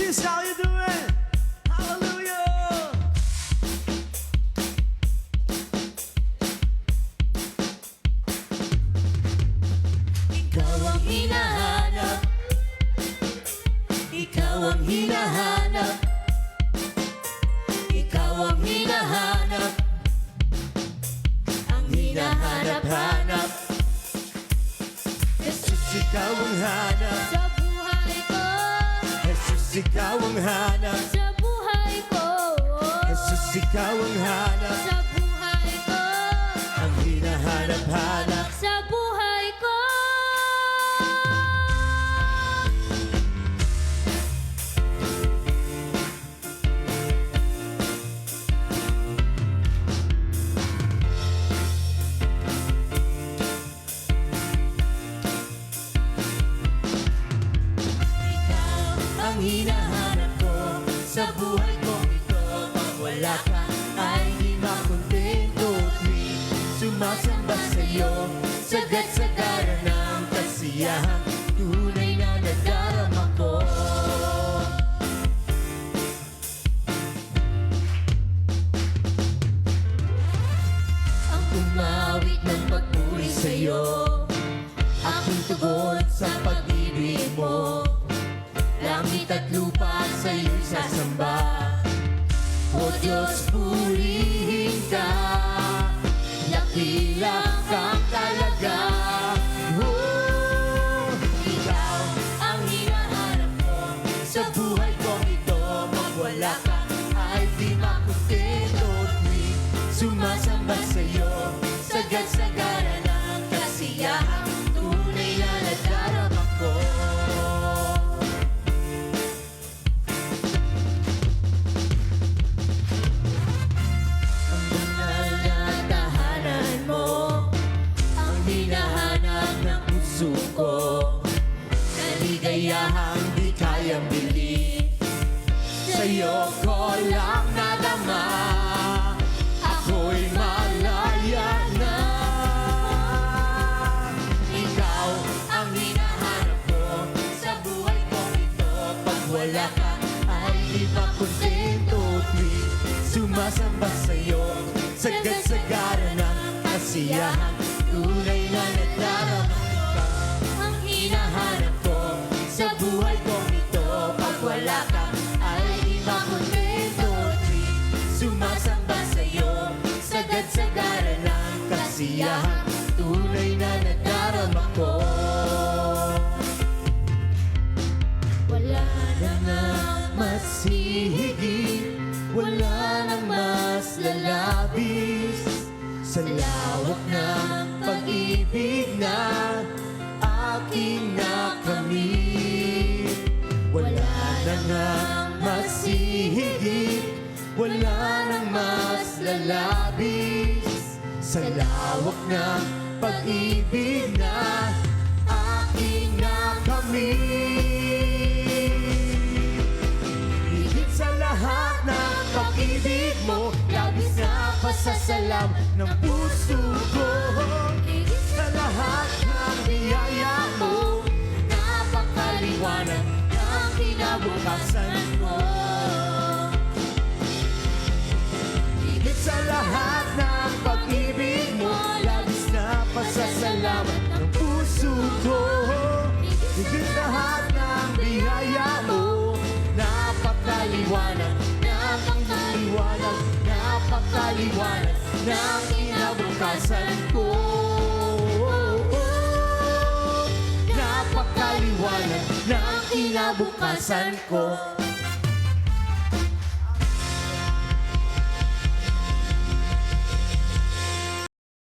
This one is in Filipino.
Sis, how you doing? Hallelujah! Ikaw ang hinahanap, ikaw ang hinahanap, ikaw ang hinahanap, ang hinahanap-hanap. Jesus, ikaw ang hanap. Sa buhay ko, Jesus, ikaw ang hanap. sa buhay ko, Jesus, ikaw ang hanap. sa buhay ko, Ang hinahanap-hanap. sa buhay ko. Ang hinahanap ko sa buhay kong ito. Pag wala ka ay di makontento. Tuwing sumasamba sa'yo, sagad-sagara ng kasiyahan. Tunay na nadarama ko. Ang umawit ng pagpuri sa'yo, Aking tugon sa pag-ibig mo. langit at lupa sa'yo'y sasamba. O Diyos, purihin ka. Dakila kang talaga. Oh, Ikaw ang hinahanap ko, sa buhay kong ito. Pag wala ka ay di makontento. Tuwing sumasamba sa'yo, sagad-sagara ng kasiyahan. Tunay na nadarama ko. Ang banal na tahanan mo, ang hinahanap ng puso ko. Kaligayahang di kayang bilhin, sa'yo ko lang nadama. Ako'y malaya na. Ikaw ang hinahanap ko sa buhay kong ito. Pag wala ka ay di makontento. Tuwing sumasamba sa'yo, sagad-sagara ng kasiyahan. Tunay na nadarama ka. ang Hinahanap ko sa buhay kong ito. Pag wala ka ay di makontento. Tuwing sumasamba sa'yo, sagad-sagara ng kasiyahan. Tunay na nadarama ko. wala Wala nang mas hihigit, wala nang mas lalabis sa lawak ng pag-ibig na aking nakamit. Wala nang mas hihigit, wala nang mas lalabis sa lawak ng pag-ibig na aking nakamit. Higit sa lahat ng pag-ibig mo, labis na pasasalam ng puso ko. higit Sa lahat ng biyaya mo, napakaliwanag ng kinabukasan mo. Higit sa lahat ng pag-ibig mo, labis na pasasalamat ng puso ko. Higit sa lahat ng biyaya mo, napakaliwanag, napakaliwanag, napakaliwanag ng kinabukasan ko. Napakaliwanag ng kinabukasan ko.